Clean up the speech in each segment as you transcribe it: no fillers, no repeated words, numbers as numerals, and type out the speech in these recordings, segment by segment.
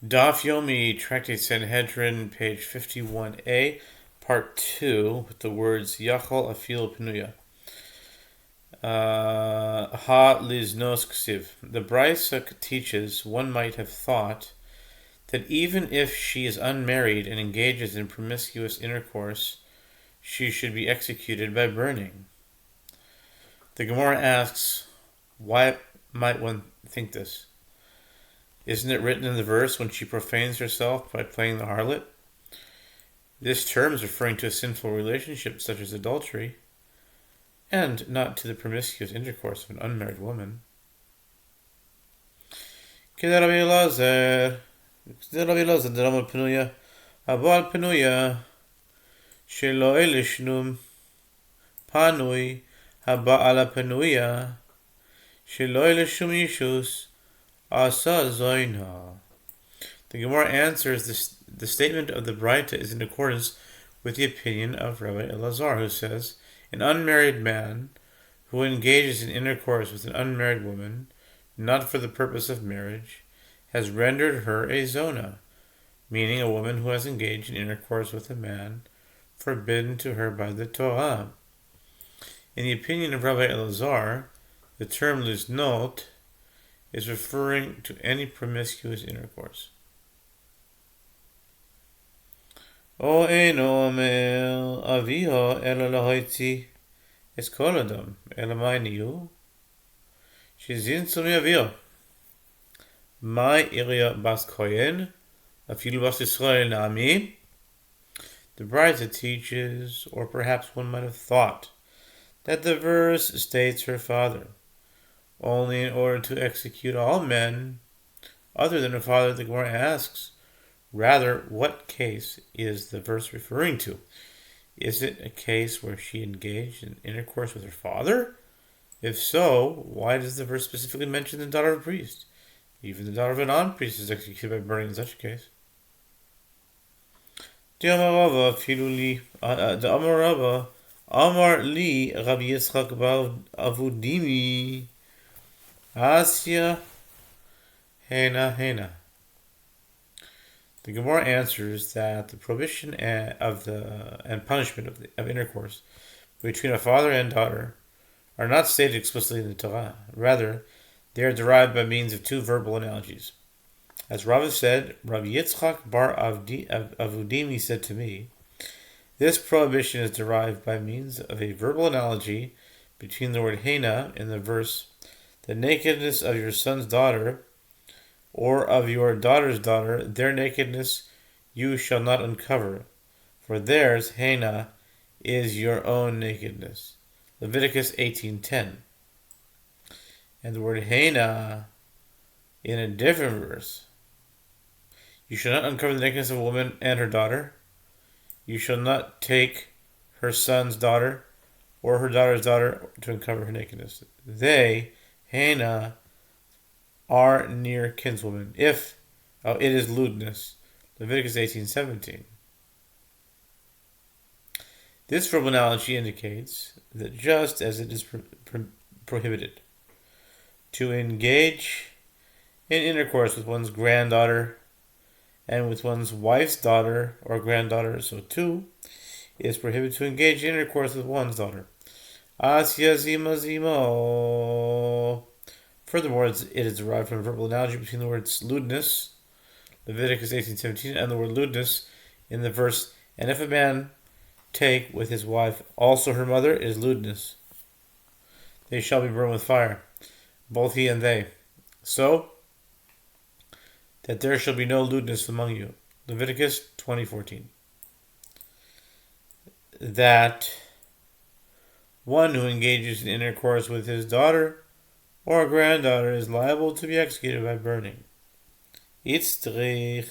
Daf Yomi, Tractate Sanhedrin, page 51a, part 2, with the words Yachol Afil Penuya. Ha Liznos Ksiv. The Brisa teaches one might have thought that even if she is unmarried and engages in promiscuous intercourse, she should be executed by burning. The Gemara asks, why might one think this? Isn't it written in the verse when she profanes herself by playing the harlot? This term is referring to a sinful relationship such as adultery, and not to the promiscuous intercourse of an unmarried woman. The Gemara answers this. The statement of the Braita is in accordance with the opinion of Rabbi Elazar, who says, an unmarried man who engages in intercourse with an unmarried woman, not for the purpose of marriage, has rendered her a zona, meaning a woman who has engaged in intercourse with a man forbidden to her by the Torah. In the opinion of Rabbi Elazar, the term liznot is referring to any promiscuous intercourse. O eino omer aviho ela lahoitzi es kol adam ela mai niu shezinsu miavio mai iria bas kohen afilu bas Yisrael nami. The Brisa teaches, or perhaps one might have thought, that the verse states her father only in order to execute all men other than her father. The Gemara asks, rather, what case is the verse referring to? Is it a case where she engaged in intercourse with her father? If so, why does the verse specifically mention the daughter of a priest? Even the daughter of a non-priest is executed by burning in such a case. Amar li Rabbi Yitzchak bar Avudimi Asya Hena. The Gemara answers that the prohibition and punishment of intercourse between a father and daughter are not stated explicitly in the Torah. Rather, they are derived by means of two verbal analogies. As Rav said, Rabbi Yitzchak bar Avudimi said to me, this prohibition is derived by means of a verbal analogy between the word hena in the verse, the nakedness of your son's daughter, or of your daughter's daughter, their nakedness you shall not uncover, for theirs, hena, is your own nakedness. Leviticus 18:10. And the word hena in a different verse, you shall not uncover the nakedness of a woman and her daughter. You shall not take her son's daughter or her daughter's daughter to uncover her nakedness. They, hena, are near kinswoman, if it is lewdness. Leviticus 18:17. This verbal analogy indicates that just as it is prohibited to engage in intercourse with one's granddaughter and with one's wife's daughter or granddaughter, so too it is prohibited to engage in intercourse with one's daughter. Asya zima zimo. Furthermore, it is derived from a verbal analogy between the words lewdness, Leviticus 18:17, and the word lewdness in the verse, and if a man take with his wife also her mother, it is lewdness. They shall be burned with fire, both he and they. So that there shall be no lewdness among you. Leviticus 20:14. That one who engages in intercourse with his daughter or granddaughter is liable to be executed by burning. Since the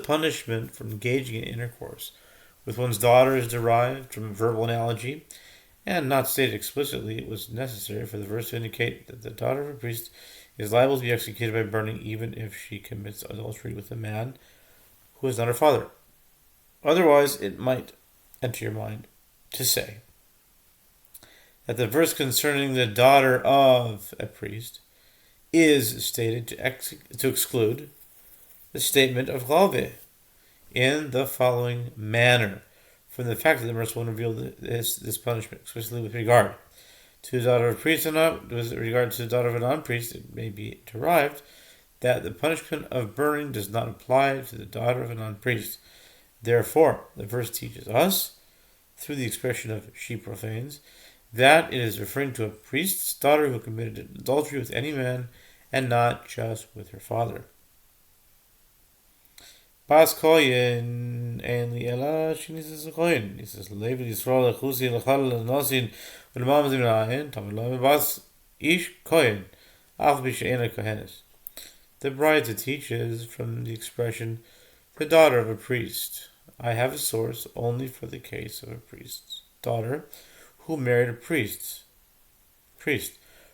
punishment for engaging in intercourse with one's daughter is derived from a verbal analogy and not stated explicitly, it was necessary for the verse to indicate that the daughter of a priest is liable to be executed by burning even if she commits adultery with a man who is not her father. Otherwise, it might enter your mind to say that the verse concerning the daughter of a priest is stated to exclude the statement of Chave in the following manner, from the fact that the verse will reveal this punishment, especially with regard to the daughter of a priest and not with regard to the daughter of a non-priest. It may be derived that the punishment of burning does not apply to the daughter of a non-priest. Therefore, the verse teaches us, through the expression of she profanes, that it is referring to a priest's daughter who committed adultery with any man and not just with her father. Bas koyin ein li ela shinisis koyin. He says levi yisrael lechusi lechal lenosin v'lemam zimrayin tamid lo bas ish koyin af b'she'ena kohenes. The Bride teaches from the expression the daughter of a priest. I have a source only for the case of a priest's daughter who married a priest.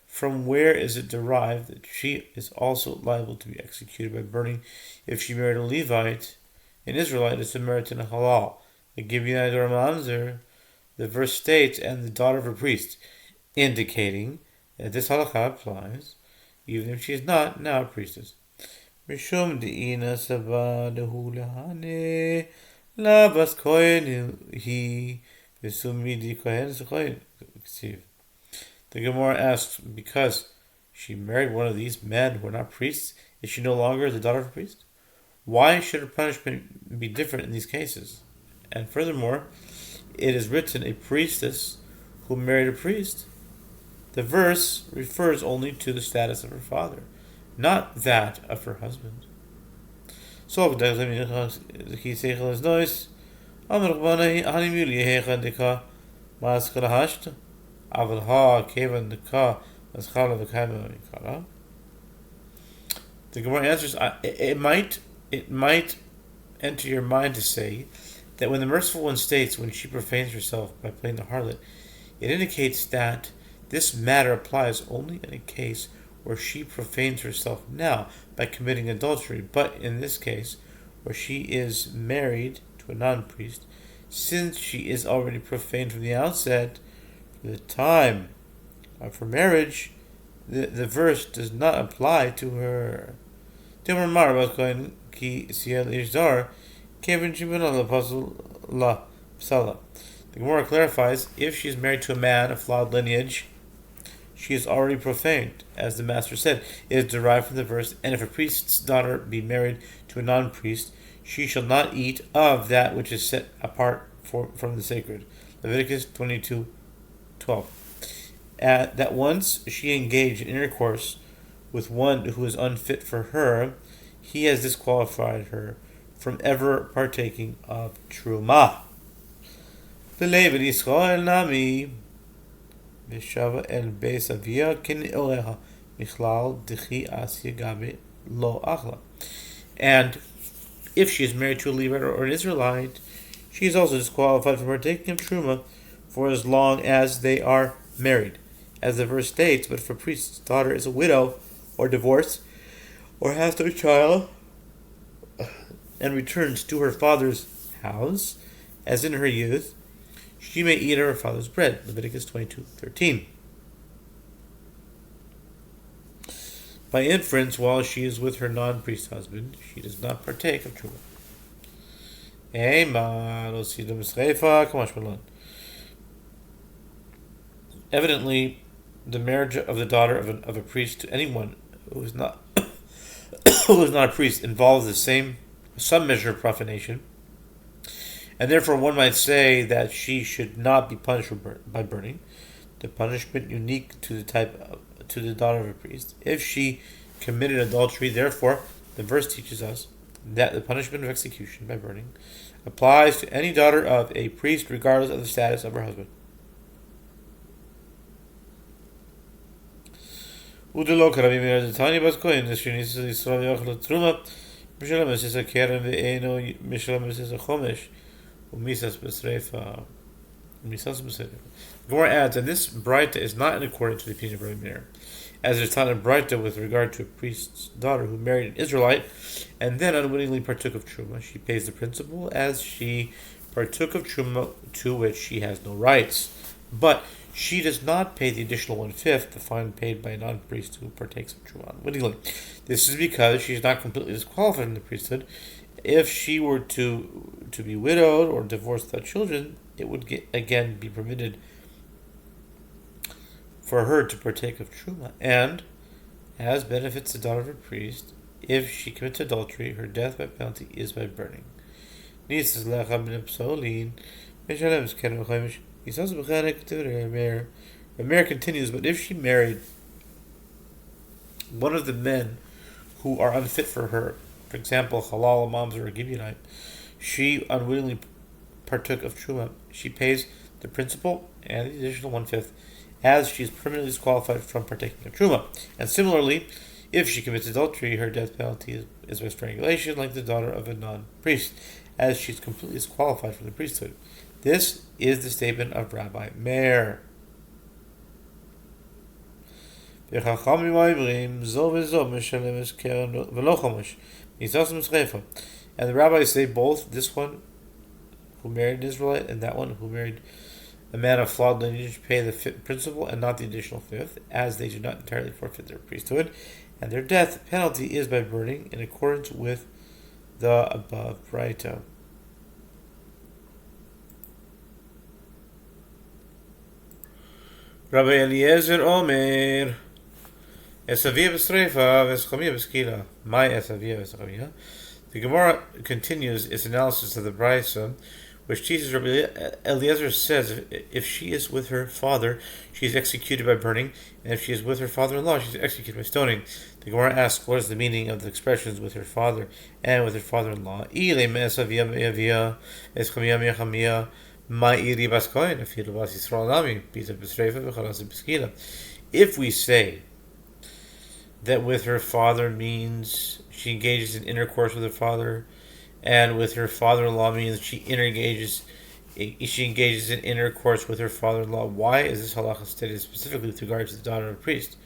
From where is it derived that she is also liable to be executed by burning if she married a Levite? An Israelite is a Samaritan halal. The Gibeonite or Mamzer, the verse states, and the daughter of a priest, indicating that this halakha applies even if she is not now a priestess. Mishum de'ina sabadahu lahane labas kohen he vesumidi kohen kohen. The Gemara asks, because she married one of these men who are not priests, is she no longer the daughter of a priest? Why should her punishment be different in these cases? And furthermore, it is written a priestess who married a priest. The verse refers only to the status of her father, not that of her husband. So, the Gemara answers, it might enter your mind to say that when the Merciful One states when she profanes herself by playing the harlot, it indicates that this matter applies only in a case where she profanes herself now by committing adultery, but in this case, where she is married to a non-priest, since she is already profaned from the outset, for the time of her marriage, the verse does not apply to her. The Gemara clarifies, if she is married to a man of flawed lineage, she is already profaned. As the Master said, it is derived from the verse, and if a priest's daughter be married to a non-priest, she shall not eat of that which is set apart from the sacred. Leviticus 22:12. That once she engaged in intercourse with one who is unfit for her, he has disqualified her from ever partaking of truma. V'levi Yisrael nami v'shava el beis avia k'ne'oreha michlal d'chi asya gabe lo achla. And if she is married to a Levite or an Israelite, she is also disqualified from partaking of truma for as long as they are married. As the verse states, but if a priest's daughter is a widow or divorced or has no child and returns to her father's house, as in her youth, she may eat of her father's bread. Leviticus 22:13. By inference, while she is with her non-priest husband, she does not partake of truma. Evidently, the marriage of the daughter of a priest to anyone who is not who is not a priest involves some measure of profanation, and therefore one might say that she should not be punished by burning. The punishment unique to the daughter of a priest, if she committed adultery. Therefore, the verse teaches us that the punishment of execution by burning applies to any daughter of a priest, regardless of the status of her husband. Gemara adds, and this Braita is not in accordance with the opinion of Rabbi Meir, as is taught in Braita with regard to a priest's daughter who married an Israelite and then unwittingly partook of truma. She pays the principal as she partook of truma to which she has no rights, but she does not pay the additional 1/5, the fine paid by a non-priest who partakes of Truma unwittingly. This is because she is not completely disqualified from the priesthood. If she were to be widowed or divorced without children, it would again be permitted for her to partake of Truma, and as benefits the daughter of a priest. If she commits adultery, her death by penalty is by burning. Rameir continues, but if she married one of the men who are unfit for her, for example, halal imams or a Gibeonite, she unwittingly partook of Truma. She pays the principal and the additional 1/5, as she is permanently disqualified from partaking of Truma. And similarly, if she commits adultery, her death penalty is by strangulation, like the daughter of a non-priest, as she is completely disqualified from the priesthood. This is the statement of Rabbi Meir. And the rabbis say both this one who married an Israelite and that one who married a man of flawed lineage pay the principal and not the additional 5th, as they do not entirely forfeit their priesthood, and their death penalty is by burning in accordance with the above Braita. Rabbi Eliezer Omer, Esavia b'Sreifa v'Eschamia b'Skila. My Esavia v'Eschamia. The Gemara continues its analysis of the Braisa, which teaches Rabbi Eliezer says if she is with her father, she is executed by burning, and if she is with her father-in-law, she is executed by stoning. The Gemara asks, what is the meaning of the expressions with her father and with her father-in-law? If we say that with her father means she engages in intercourse with her father, and with her father-in-law means she engages in intercourse with her father-in-law, why is this halacha stated specifically with regard to the daughter of a priest?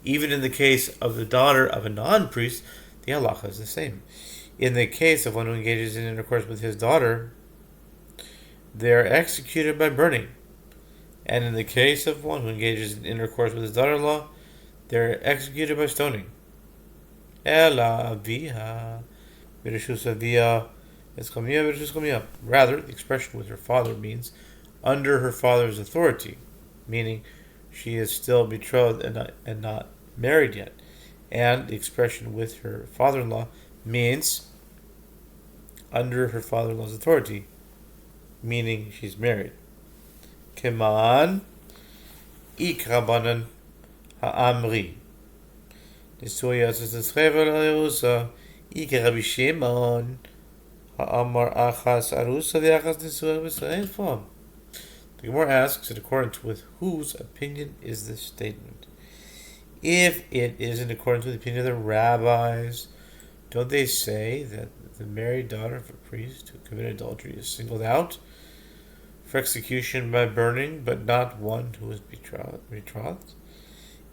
Even in the case of the daughter of a non-priest, the halacha is the same. In the case of one who engages in intercourse with his daughter, they are executed by burning. And in the case of one who engages in intercourse with his daughter-in-law, they are executed by stoning. Rather, the expression with her father means under her father's authority, meaning she is still betrothed and not married yet. And the expression with her father-in-law means under her father-in-law's authority, meaning she's married. Keman ikrabanan ha'amri. Nisuya tzitzever l'Yerusa ikrabi Shimon ha'amar achas arusa v'achas nisuya v'Yisrael. The Gemara asks, in accordance with whose opinion is this statement? If it is in accordance with the opinion of the rabbis, don't they say that the married daughter of a priest who committed adultery is singled out for execution by burning, but not one who is betrothed?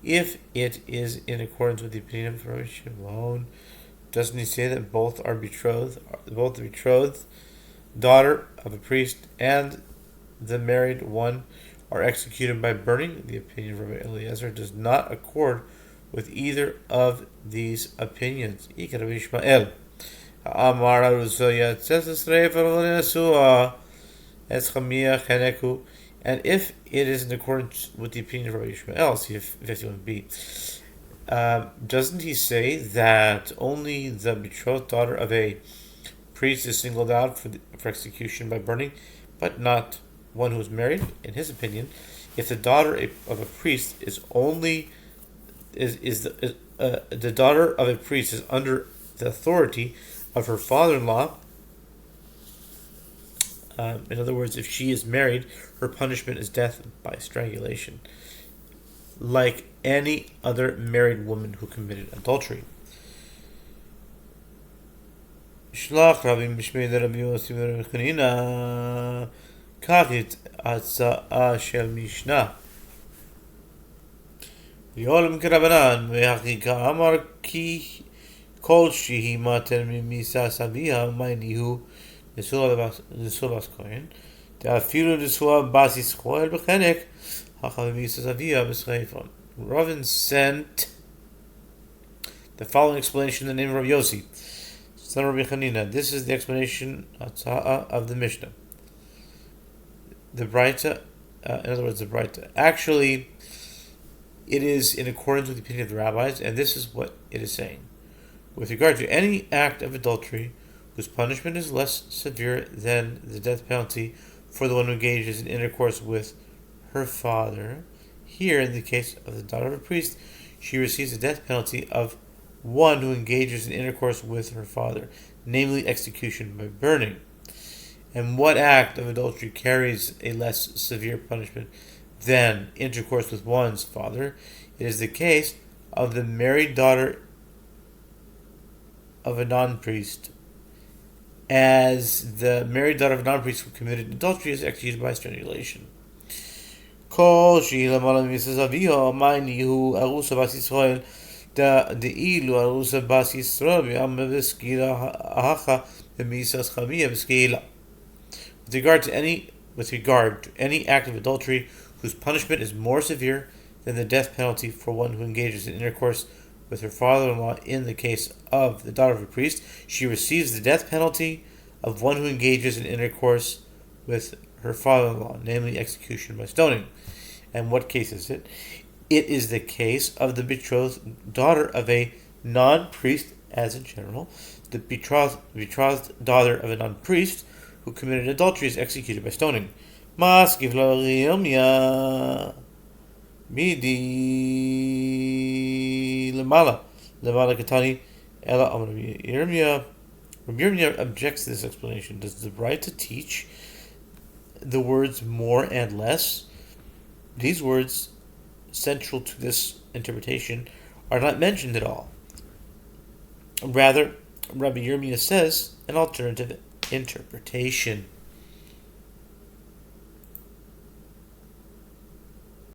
If it is in accordance with the opinion of Rabbi Shimon, doesn't he say that both the betrothed daughter of a priest and the married one are executed by burning? The opinion of Rabbi Eliezer does not accord with either of these opinions. And if it is in accordance with the opinion of Rabbi Yishmael, see 51b, doesn't he say that only the betrothed daughter of a priest is singled out for execution by burning, but not one who is married? In his opinion, if the daughter of a priest is the daughter of a priest is under the authority of her father-in-law. In other words, if she is married, her punishment is death by strangulation, like any other married woman who committed adultery. Shlach Rabbi Mishmei Rabbi Yossi Rabbi Chanina kachit atzaa shel Mishnah Yolem kerabanan ve'achika amar ki kol shehi mater mimisa sabiha maynihu Nisula Bas Kohen, the Afilu Nisua Bas Yisrael Bechenek, Ravin sent the following explanation in the name of Rabbi Yossi, son of Rabbi Chanina. This is the explanation of the Mishnah. The Breita, in other words, the Breita. Actually, it is in accordance with the opinion of the rabbis, and this is what it is saying. With regard to any act of adultery whose punishment is less severe than the death penalty for the one who engages in intercourse with her father, here, in the case of the daughter of a priest, she receives the death penalty of one who engages in intercourse with her father, namely execution by burning. And what act of adultery carries a less severe punishment than intercourse with one's father? It is the case of the married daughter of a non-priest, as the married daughter of a non-priest who committed adultery is executed by strangulation. Kol she'ilamalam misazaviha ma'inihu arusa bas Yisrael de'ilu arusa bas Yisrael v'yam v'skila ahacha v'misas chamiyah v'skila. With regard to any act of adultery whose punishment is more severe than the death penalty for one who engages in intercourse with her father-in-law, in the case of the daughter of a priest, she receives the death penalty of one who engages in intercourse with her father-in-law, namely execution by stoning. And what case is it? It is the case of the betrothed daughter of a non-priest, as in general. The betrothed daughter of a non-priest who committed adultery is executed by stoning. Midi lemala katani ela Yirmiyah. Rabbi Yirmiyah objects to this explanation. Does the Braita teach the words more and less? These words, central to this interpretation, are not mentioned at all. Rather, Rabbi Yirmiyah says an alternative interpretation.